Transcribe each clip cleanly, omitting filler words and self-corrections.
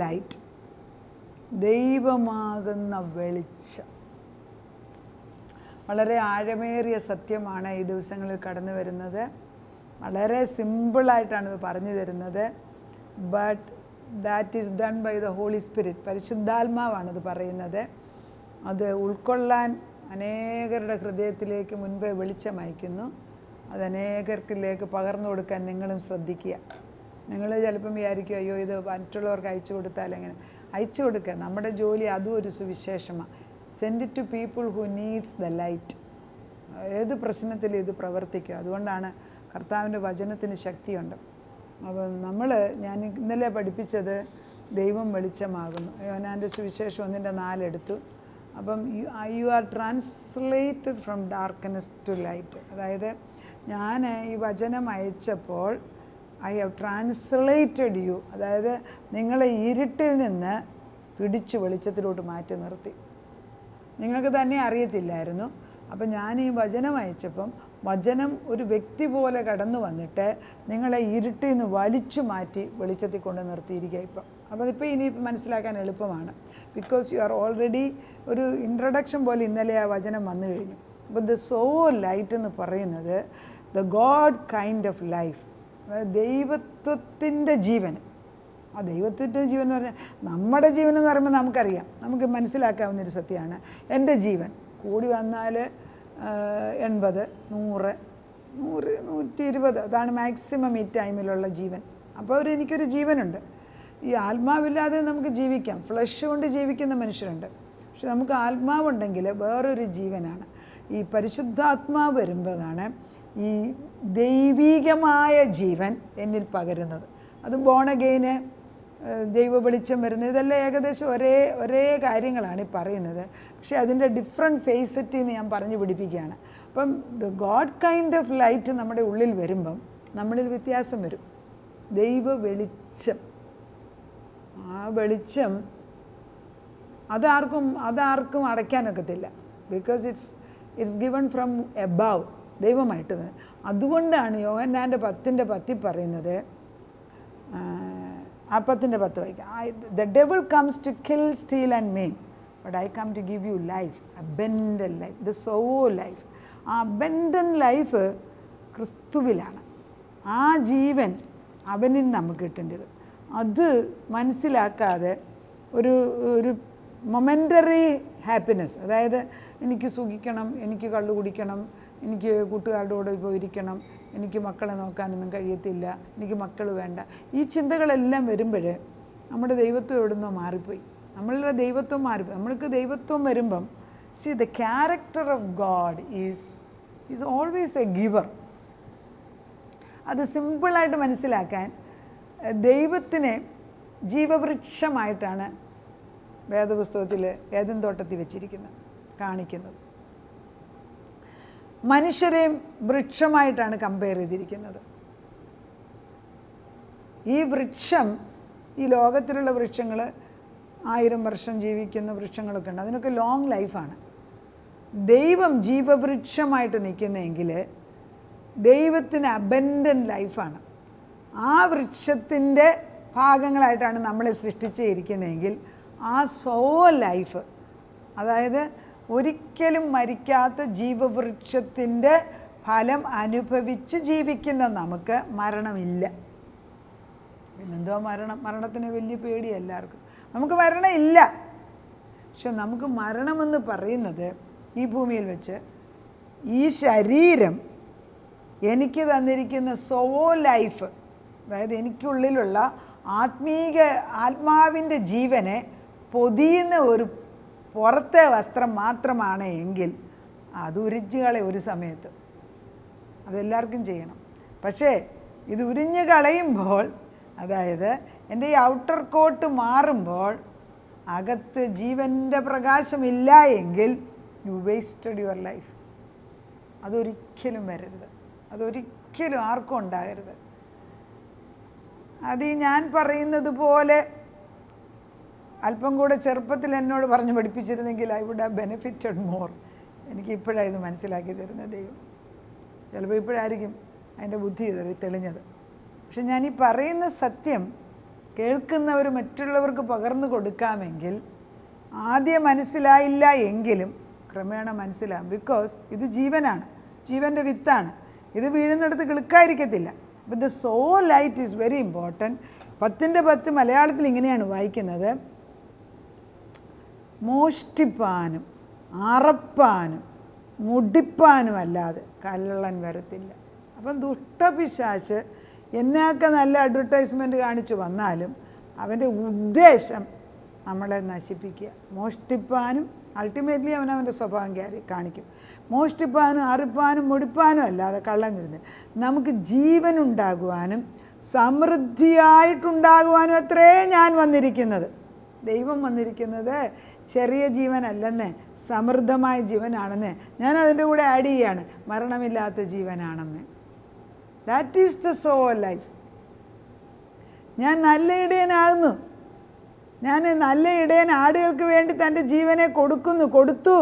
Light, ദൈവമാകുന്ന വെളിച്ചം. വളരെ ആഴമേറിയ സത്യമാണ് ഈ ദിവസങ്ങളിൽ കടന്നു വരുന്നത്. വളരെ സിമ്പിളായിട്ടാണ് ഇത് പറഞ്ഞു തരുന്നത്. But that is done by the holy spirit. പരിശുദ്ധാത്മാവാണിത് പറയുന്നത്. അത് ഉൾക്കൊള്ളാൻ അനേകരുടെ ഹൃദയത്തിലേക്ക് മുൻപേ വെളിച്ചം അയക്കുന്നു. അത് അനേകർക്കിലേക്ക് പകർന്നു കൊടുക്കാൻ നിങ്ങളും ശ്രദ്ധിക്കുക. നിങ്ങൾ ചിലപ്പം വിചാരിക്കും, അയ്യോ ഇത് മറ്റുള്ളവർക്ക് അയച്ചു കൊടുത്താൽ എങ്ങനെ? അയച്ചു കൊടുക്കുക. നമ്മുടെ ജോലി അതും ഒരു സുവിശേഷമാണ്. Send it to people who needs the light. ഏത് പ്രശ്നത്തിലും ഇത് പ്രവർത്തിക്കും. അതുകൊണ്ടാണ് കർത്താവിൻ്റെ വചനത്തിന് ശക്തിയുണ്ട്. അപ്പം ഞാൻ ഇന്നലെ പഠിപ്പിച്ചത് ദൈവം വെളിച്ചമാകുന്നു. യോഹന്നാൻ്റെ സുവിശേഷം 1:4 എടുത്തു. അപ്പം you are translated from darkness to light. അതായത് ഞാൻ ഈ വചനം അയച്ചപ്പോൾ ഐ ഹാവ് ട്രാൻസ്ലേറ്റഡ് യു, അതായത് നിങ്ങളെ ഇരുട്ടിൽ നിന്ന് പിടിച്ചു വെളിച്ചത്തിലോട്ട് മാറ്റി നിർത്തി. നിങ്ങൾക്ക് തന്നെ അറിയത്തില്ലായിരുന്നു. അപ്പം ഞാൻ ഈ വചനം അയച്ചപ്പം വചനം ഒരു വ്യക്തി പോലെ കടന്നു വന്നിട്ട് നിങ്ങളെ ഇരുട്ടിൽ നിന്ന് വലിച്ചു മാറ്റി വെളിച്ചത്തിൽ കൊണ്ട് നിർത്തിയിരിക്കുക ഇപ്പം. അപ്പോൾ അതിപ്പോൾ ഇനി മനസ്സിലാക്കാൻ എളുപ്പമാണ്. ബിക്കോസ് യു ആർ ഓൾറെഡി ഒരു ഇൻട്രൊഡക്ഷൻ പോലെ ഇന്നലെ ആ വചനം വന്നു കഴിഞ്ഞു. അപ്പോൾ ദ സോ ലൈറ്റ് എന്ന് പറയുന്നത് the God kind of life, അതായത് ദൈവത്വത്തിൻ്റെ ജീവൻ. ആ ദൈവത്തിൻ്റെ ജീവൻ എന്ന് പറഞ്ഞാൽ നമ്മുടെ ജീവൻ എന്ന് പറയുമ്പോൾ നമുക്കറിയാം, നമുക്ക് മനസ്സിലാക്കാവുന്നൊരു സത്യമാണ്. എൻ്റെ ജീവൻ കൂടി വന്നാൽ 80, 100, 120, അതാണ് മാക്സിമം ഈ ടൈമിലുള്ള ജീവൻ. അപ്പോൾ എനിക്കൊരു ജീവനുണ്ട്. ഈ ആത്മാവില്ലാതെ നമുക്ക് ജീവിക്കാം. ഫ്ലഷ് കൊണ്ട് ജീവിക്കുന്ന മനുഷ്യരുണ്ട്. പക്ഷെ നമുക്ക് ആത്മാവുണ്ടെങ്കിൽ വേറൊരു ജീവനാണ്. ഈ പരിശുദ്ധാത്മാവ് വരുമ്പോഴാണ് ഈ ദൈവീകമായ ജീവൻ എന്നിൽ പകരുന്നത്. അത് ബോൺ അഗെയിന്, ദൈവ വെളിച്ചം വരുന്നത്, ഇതെല്ലാം ഏകദേശം ഒരേ കാര്യങ്ങളാണ് ഈ പറയുന്നത്. പക്ഷേ അതിൻ്റെ ഡിഫറെൻറ്റ് ഫേസറ്റിൽ നിന്ന് ഞാൻ പറഞ്ഞു പിടിപ്പിക്കുകയാണ്. അപ്പം the God kind of light നമ്മുടെ ഉള്ളിൽ വരുമ്പം നമ്മളിൽ വ്യത്യാസം വരും. ദൈവ വെളിച്ചം, ആ വെളിച്ചം അതാർക്കും അടയ്ക്കാനൊക്കത്തില്ല. Because it's given from above, ദൈവമായിട്ട്. അതുകൊണ്ടാണ് യോഹന്നാൻ്റെ 10:10 പറയുന്നത്, ആ 10:10 വായിക്കാം. The devil comes to kill, steal and maim, but I come to give you life, abundant life, the zoe life. ആ അബൻഡന്റ് ലൈഫ് ക്രിസ്തുവിലാണ്. ആ ജീവൻ അവനിൽ നമുക്ക് കിട്ടേണ്ടത്. അത് മനസ്സിലാക്കാതെ ഒരു മൊമെൻ്ററി ഹാപ്പിനെസ്, അതായത് എനിക്ക് സുഖിക്കണം, എനിക്ക് കള്ളു കുടിക്കണം, എനിക്ക് കൂട്ടുകാരുടെ കൂടെ പോയിരിക്കണം, എനിക്ക് മക്കളെ നോക്കാനൊന്നും കഴിയത്തില്ല, എനിക്ക് മക്കൾ വേണ്ട, ഈ ചിന്തകളെല്ലാം വരുമ്പോൾ നമ്മുടെ ദൈവത്വം എവിടുന്നോ മാറിപ്പോയി. നമ്മളുടെ ദൈവത്വം മാറിപ്പോയി. നമ്മൾക്ക് ദൈവത്വം വരുമ്പം the character of God is always A giver. അത് സിമ്പിളായിട്ട് മനസ്സിലാക്കാൻ ദൈവത്തിനെ ജീവവൃക്ഷമായിട്ടാണ് വേദപുസ്തകത്തിൽ ഏദൻ തോട്ടത്തിൽ വെച്ചിരിക്കുന്നത്, കാണിക്കുന്നത്. മനുഷ്യരെയും വൃക്ഷമായിട്ടാണ് കമ്പയർ ചെയ്തിരിക്കുന്നത്. ഈ വൃക്ഷം, ഈ ലോകത്തിലുള്ള വൃക്ഷങ്ങൾ 1000 വർഷം ജീവിക്കുന്ന വൃക്ഷങ്ങളൊക്കെ ഉണ്ട്, അതിനൊക്കെ ലോങ് ലൈഫാണ്. ദൈവം ജീവവൃക്ഷമായിട്ട് നിൽക്കുന്നതെങ്കിൽ ദൈവത്തിന് അബൻഡന്റ് ലൈഫാണ്. ആ വൃക്ഷത്തിൻ്റെ ഭാഗങ്ങളായിട്ടാണ് നമ്മളെ സൃഷ്ടിച്ചിരിക്കുന്നതെങ്കിൽ ആ സോ ലൈഫ്, അതായത് ഒരിക്കലും മരിക്കാത്ത ജീവവൃക്ഷത്തിൻ്റെ ഫലം അനുഭവിച്ച് ജീവിക്കുന്ന നമുക്ക് മരണമില്ല. പിന്നെന്തോ മരണത്തിന് വലിയ പേടി എല്ലാവർക്കും. നമുക്ക് മരണമില്ല. പക്ഷെ നമുക്ക് മരണമെന്ന് പറയുന്നത് ഈ ഭൂമിയിൽ വെച്ച് ഈ ശരീരം എനിക്ക് തന്നിരിക്കുന്ന സോ ലൈഫ്, അതായത് എനിക്കുള്ളിലുള്ള ആത്മാവിൻ്റെ ജീവനെ പൊതിയുന്ന ഒരു പുറത്തെ വസ്ത്രം മാത്രമാണ് എങ്കിൽ അത് ഉരിഞ്ഞു കളയും ഒരു സമയത്ത്. അതെല്ലാവർക്കും ചെയ്യണം. പക്ഷേ ഇത് ഉരിഞ്ഞു കളയുമ്പോൾ, അതായത് എൻ്റെ ഈ ഔട്ടർ കോട്ട് മാറുമ്പോൾ അകത്ത് ജീവൻ്റെ പ്രകാശമില്ല എങ്കിൽ യു വേസ്റ്റഡ് യുവർ ലൈഫ്. അതൊരിക്കലും വരരുത്. അതൊരിക്കലും ആർക്കും ഉണ്ടാകരുത്. അത് ഞാൻ പറയുന്നത് പോലെ അല്പം കൂടെ ചെറുപ്പത്തിൽ എന്നോട് പറഞ്ഞു പഠിപ്പിച്ചിരുന്നെങ്കിൽ I would have benefited more. എനിക്ക് ഇപ്പോഴാണ് ഇത് മനസ്സിലാക്കി തരുന്നത് ദൈവം. ചിലപ്പോൾ ഇപ്പോഴായിരിക്കും അതിൻ്റെ ബുദ്ധി തെളിഞ്ഞത്. പക്ഷെ ഞാനീ പറയുന്ന സത്യം കേൾക്കുന്നവർ മറ്റുള്ളവർക്ക് പകർന്നു കൊടുക്കാമെങ്കിൽ ആദ്യം മനസ്സിലായില്ല എങ്കിലും ക്രമേണ മനസ്സിലാകും. ബിക്കോസ് ഇത് ജീവനാണ്, ജീവൻ്റെ വിത്താണ്. ഇത് വീഴുന്നിടത്ത് കിളുക്കായിരിക്കത്തില്ല. അപ്പം the so light is very important. 10-10 മലയാളത്തിൽ ഇങ്ങനെയാണ് വായിക്കുന്നത്: മോഷ്ടിപ്പാനും അറപ്പാനും മുടിപ്പാനും അല്ലാതെ കള്ളൻ വരത്തില്ല. അപ്പം ദുഷ്ടപിശാച് എന്നൊക്കെ നല്ല അഡ്വർടൈസ്മെൻറ്റ് കാണിച്ചു വന്നാലും അവൻ്റെ ഉദ്ദേശം നമ്മളെ നശിപ്പിക്കുക. മോഷ്ടിപ്പാനും അൾട്ടിമേറ്റ്ലി അവനവൻ്റെ സ്വഭാവം കാണിക്കും. മോഷ്ടിപ്പാനും അറുപ്പാനും മുടിപ്പാനും അല്ലാതെ കള്ളൻ വരുന്നില്ല. നമുക്ക് ജീവനുണ്ടാകുവാനും സമൃദ്ധിയായിട്ടുണ്ടാകുവാനും അത്രേ ഞാൻ വന്നിരിക്കുന്നത്. ദൈവം വന്നിരിക്കുന്നത് ചെറിയ ജീവനല്ലെന്ന്, സമൃദ്ധമായ ജീവനാണെന്ന്. ഞാൻ അതിൻ്റെ കൂടെ ആഡ് ചെയ്യാണ്, മരണമില്ലാത്ത ജീവനാണെന്ന്. That is the zoe life. ഞാൻ നല്ല ഇടയനാകുന്നു. ഞാൻ നല്ല ഇടയൻ ആടുകൾക്ക് വേണ്ടി തൻ്റെ ജീവനെ കൊടുത്തു.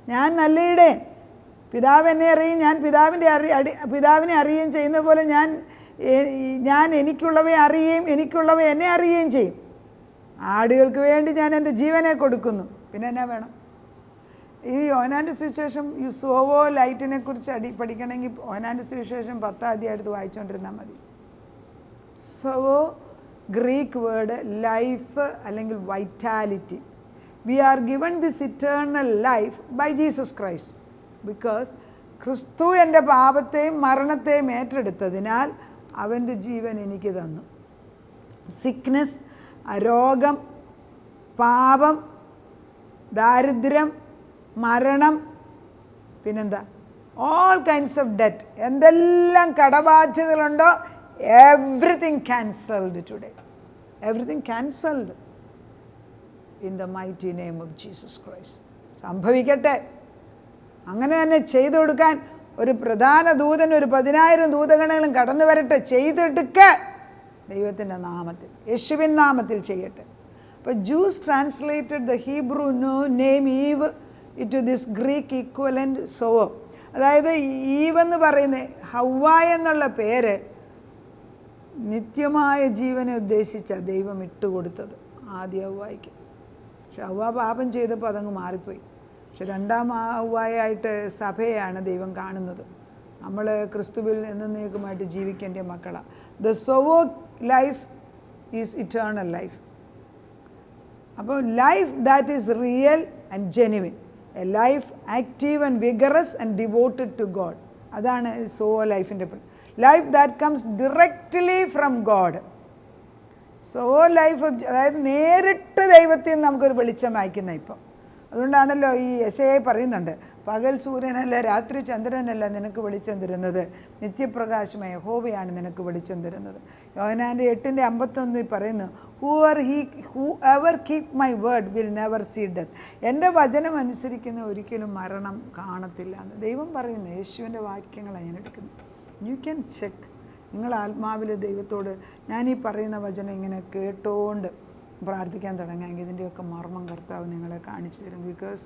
ഞാൻ നല്ല ഇടയൻ. പിതാവ് എന്നെ അറിയും, ഞാൻ പിതാവിനെ അറിയുകയും ചെയ്യുന്ന പോലെ ഞാൻ എനിക്കുള്ളവയെ അറിയുകയും എനിക്കുള്ളവ എന്നെ അറിയുകയും ചെയ്യും. ആടുകൾക്ക് വേണ്ടി ഞാൻ എൻ്റെ ജീവനെ കൊടുക്കുന്നു. പിന്നെ എന്നാ വേണം? ഈ യോഹന്നാൻ്റെ സുവിശേഷം ഈ സോവോ ലൈറ്റിനെ കുറിച്ച് പഠിക്കണമെങ്കിൽ യോഹന്നാൻ്റെ സുവിശേഷം 10 അധ്യായം എടുത്ത് വായിച്ചുകൊണ്ടിരുന്നാൽ മതി. സോവോ ഗ്രീക്ക് വേർഡ് ലൈഫ് അല്ലെങ്കിൽ vitality. We are given this eternal life by Jesus Christ. Because ക്രിസ്തു എൻ്റെ പാപത്തെയും മരണത്തെയും ഏറ്റെടുത്തതിനാൽ അവൻ്റെ ജീവൻ എനിക്ക് തന്നു. സിക്നെസ്, രോഗം, പാപം, ദാരിദ്ര്യം, മരണം, പിന്നെന്താ, ഓൾ കൈൻഡ്സ് ഓഫ് ഡെറ്റ്, എന്തെല്ലാം കടബാധ്യതകളുണ്ടോ everything cancelled today. Everything cancelled in the mighty name of Jesus Christ. സംഭവിക്കട്ടെ. അങ്ങനെ തന്നെ ചെയ്തു കൊടുക്കാൻ ഒരു പ്രധാന ദൂതൻ, ഒരു 10,000 ദൂതഗണങ്ങളും കടന്നു വരട്ടെ. ചെയ്തെടുക്ക ദൈവത്തിൻ്റെ നാമത്തിൽ, യേശുവിൻ നാമത്തിൽ ചെയ്യട്ടെ. അപ്പോൾ Jews translated the Hebrew name Eve to this Greek equivalent സോവോ. അതായത് ഈവ് എന്ന് പറയുന്ന ഹവ്വ എന്നുള്ള പേര് നിത്യമായ ജീവനെ ഉദ്ദേശിച്ച ദൈവം ഇട്ടുകൊടുത്തത് ആദ്യ ഹവ്വായ്ക്ക്. പക്ഷെ ഹവ്വ പാപം ചെയ്തപ്പോൾ അതങ്ങ് മാറിപ്പോയി. പക്ഷെ രണ്ടാം ഹവ്വായായിട്ട് സഭയെയാണ് ദൈവം കാണുന്നത്. നമ്മൾ ക്രിസ്തുവിൽ എന്നേക്കുമായിട്ട് ജീവിക്കേണ്ട മക്കളാണ്. The zoe life is eternal life. അപ്പോൾ life that is real and genuine, a life active and vigorous and devoted to God. അതാണ് സോവോ ലൈഫിൻ്റെ life that comes directly from God. Zoe life, അതായത് നേരിട്ട് ദൈവത്തിൽ നിന്ന് നമുക്കൊരു വെളിച്ചം അയക്കുന്ന. ഇപ്പം അതുകൊണ്ടാണല്ലോ ഈ യെശയ്യാ പറയുന്നുണ്ട്, പകൽ സൂര്യനല്ല രാത്രി ചന്ദ്രനല്ല നിനക്ക് വെളിച്ചം തരുന്നത്, നിത്യപ്രകാശമായ യഹോവയാണ് നിനക്ക് വെളിച്ചം തരുന്നത്. യോഹന്നാൻ്റെ 8:51 പറയുന്നു, whoever keep my word will never see death. എൻ്റെ വചനം അനുസരിക്കുന്ന ഒരിക്കലും മരണം കാണത്തില്ല എന്ന് ദൈവം പറയുന്നു. യേശുവിൻ്റെ വാക്യങ്ങളാണ് ഞാൻ എടുക്കുന്നത്. You can check. നിങ്ങൾ ആത്മാവിൽ ദൈവത്തോട് ഞാൻ ഈ പറയുന്ന വചനം ഇങ്ങനെ കേട്ടോണ്ട് പ്രാർത്ഥിക്കാൻ തുടങ്ങാമെങ്കിൽ ഇതിൻ്റെയൊക്കെ മർമ്മം കർത്താവ് നിങ്ങളെ കാണിച്ചു തരും. ബിക്കോസ്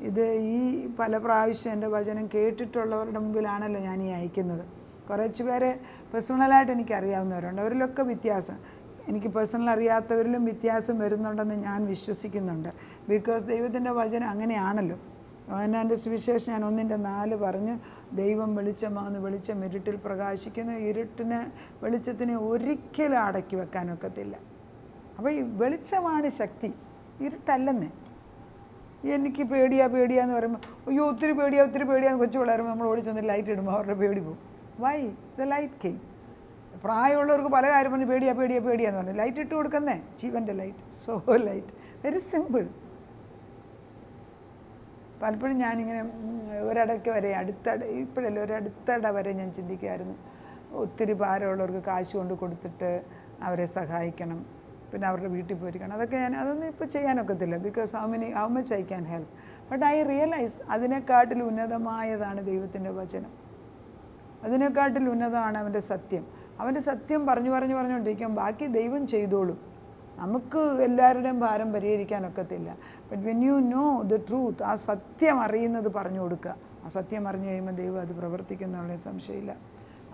ഇത് ഈ പല പ്രാവശ്യം എൻ്റെ വചനം കേട്ടിട്ടുള്ളവരുടെ മുമ്പിലാണല്ലോ ഞാൻ ഈ അയക്കുന്നത്. കുറച്ച് പേരെ പേഴ്സണലായിട്ട് എനിക്കറിയാവുന്നവരുണ്ട്, അവരിലൊക്കെ വ്യത്യാസം, എനിക്ക് പേഴ്സണൽ അറിയാത്തവരിലും വ്യത്യാസം വരുന്നുണ്ടെന്ന് ഞാൻ വിശ്വസിക്കുന്നുണ്ട്. ബിക്കോസ് ദൈവത്തിൻ്റെ വചനം അങ്ങനെയാണല്ലോ. യോഹന്നാൻ്റെ സുവിശേഷം ഞാൻ 1:4 പറഞ്ഞു, ദൈവം വെളിച്ചമാകുന്നു, വെളിച്ചം ഇരുട്ടിൽ പ്രകാശിക്കുന്നു, വെളിച്ചത്തിനെ ഒരിക്കലും അടക്കി വെക്കാനൊക്കത്തില്ല. അപ്പോൾ ഈ വെളിച്ചമാണ് ശക്തി, ഇരുട്ടല്ലെന്നേ. എനിക്ക് പേടിയാന്ന് പറയുമ്പോൾ അയ്യോ ഒത്തിരി പേടിയാന്ന് കൊച്ചു പിള്ളേരുമ്പോൾ നമ്മൾ ഓടിച്ചെന്ന് ലൈറ്റ് ഇടുമ്പോൾ അവരുടെ പേടി പോകും. Why the light came. പ്രായമുള്ളവർക്ക് പല കാര്യം പറഞ്ഞ് പേടിയാന്ന് പറഞ്ഞു, ലൈറ്റ് ഇട്ട് കൊടുക്കുന്നേ, ജീവൻ്റെ light, zoe light, very simple. പലപ്പോഴും ഞാനിങ്ങനെ ഒരിടയ്ക്ക് വരെ ഇപ്പോഴല്ല ഒരടുത്തിട വരെ ഞാൻ ചിന്തിക്കുമായിരുന്നു, ഒത്തിരി ഭാരമുള്ളവർക്ക് കാശ് കൊണ്ട് കൊടുത്തിട്ട് അവരെ സഹായിക്കണം, പിന്നെ അവരുടെ വീട്ടിൽ പോയിരിക്കണം. അതൊന്നും ഇപ്പോൾ ചെയ്യാനൊക്കത്തില്ല. Because how much I can help. But I realise അതിനെക്കാട്ടിൽ ഉന്നതമായതാണ് ദൈവത്തിൻ്റെ വചനം. അതിനെക്കാട്ടിൽ ഉന്നതമാണ് അവൻ്റെ സത്യം. അവൻ്റെ സത്യം പറഞ്ഞുകൊണ്ടിരിക്കും, ബാക്കി ദൈവം ചെയ്തോളും. നമുക്ക് എല്ലാവരുടെയും ഭാരം പരിഹരിക്കാനൊക്കത്തില്ല. But when you know the truth, ആ സത്യം അറിയുന്നത് പറഞ്ഞു കൊടുക്കുക. ആ സത്യം അറിഞ്ഞു കഴിയുമ്പോൾ ദൈവം അത് പ്രവർത്തിക്കുന്നുള്ള സംശയമില്ല.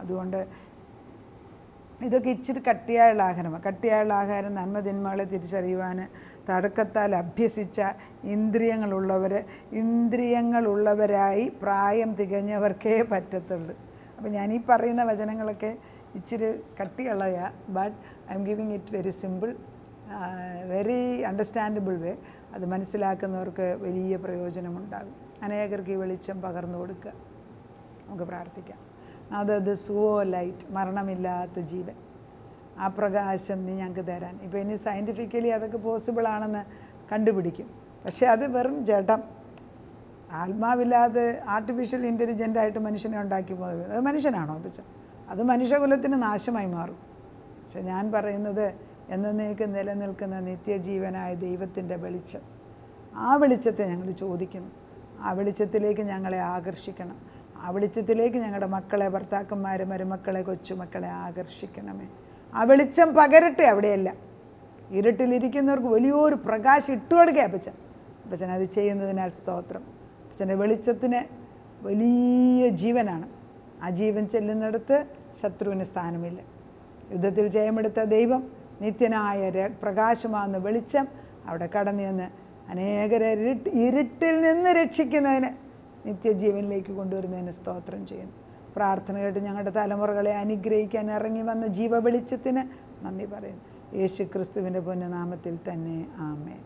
അതുകൊണ്ട് ഇതൊക്കെ ഇച്ചിരി കട്ടിയായുള്ള ആഹാരമാണ്. കട്ടിയായുള്ള ആഹാരം നന്മതിന്മകളെ തിരിച്ചറിയുവാൻ തടക്കത്താൽ അഭ്യസിച്ച ഇന്ദ്രിയങ്ങളുള്ളവരായി പ്രായം തികഞ്ഞവർക്കേ പറ്റത്തുള്ളൂ. അപ്പോൾ ഞാൻ ഈ പറയുന്ന വചനങ്ങളൊക്കെ ഇച്ചിരി കട്ടിയുള്ളതാണ്. But I am giving it very simple, very understandable way. അത് മനസ്സിലാക്കുന്നവർക്ക് വലിയ പ്രയോജനമുണ്ടാകും. അനേകർക്ക് ഈ വെളിച്ചം പകർന്നു കൊടുക്കുക. നമുക്ക് പ്രാർത്ഥിക്കാം. അത് സുവോ ലൈറ്റ്, മരണമില്ലാത്ത ജീവൻ, ആ പ്രകാശം നീ ഞങ്ങൾക്ക് തരാൻ. ഇപ്പോൾ ഇനി സയൻറ്റിഫിക്കലി അതൊക്കെ പോസിബിളാണെന്ന് കണ്ടുപിടിക്കും. പക്ഷേ അത് വെറും ജഡം. ആത്മാവില്ലാതെ ആർട്ടിഫിഷ്യൽ ഇൻ്റലിജൻ്റായിട്ട് മനുഷ്യനെ ഉണ്ടാക്കി പോകുന്നത് അത് മനുഷ്യനാണോ? പക്ഷേ അത് മനുഷ്യകുലത്തിന് നാശമായി മാറും. പക്ഷെ ഞാൻ പറയുന്നത് എന്നേക്ക് നിലനിൽക്കുന്ന നിത്യജീവനായ ദൈവത്തിൻ്റെ വെളിച്ചം, ആ വെളിച്ചത്തെ ഞങ്ങൾ ചോദിക്കുന്നു. ആ വെളിച്ചത്തിലേക്ക് ഞങ്ങളെ ആകർഷിക്കണം. ആ വെളിച്ചത്തിലേക്ക് ഞങ്ങളുടെ മക്കളെ, ഭർത്താക്കന്മാരെ, മരുമക്കളെ, കൊച്ചുമക്കളെ ആകർഷിക്കണമേ. ആ വെളിച്ചം പകരട്ടെ അവിടെയല്ല. ഇരുട്ടിലിരിക്കുന്നവർക്ക് വലിയൊരു പ്രകാശം ഇട്ടുകൊടുക്കുക അപ്പച്ചൻ. അപ്പച്ചൻ അത് ചെയ്യുന്നതിനാൽ സ്തോത്രം. അപ്പച്ചൻ്റെ വെളിച്ചത്തിന് വലിയ ജീവനാണ്. ആ ജീവൻ ചെല്ലുന്നിടത്ത് ശത്രുവിന് സ്ഥാനമില്ല. യുദ്ധത്തിൽ ജയമെടുത്ത ദൈവം, നിത്യനായ പ്രകാശമാകുന്ന വെളിച്ചം അവിടെ കടന്നു ചെന്ന് അനേകരെ ഇരുട്ടിൽ നിന്ന് രക്ഷിക്കുന്നതിന്, നിത്യജീവനിലേക്ക് കൊണ്ടുവരുന്നതിന് സ്തോത്രം ചെയ്യുന്നു. പ്രാർത്ഥന കേട്ട് ഞങ്ങളുടെ തലമുറകളെ അനുഗ്രഹിക്കാൻ ഇറങ്ങി വന്ന ജീവവെളിച്ചത്തിന് നന്ദി പറയുന്നു. യേശു ക്രിസ്തുവിൻ്റെ പൊന്നുനാമത്തിൽ തന്നെ ആമേൻ.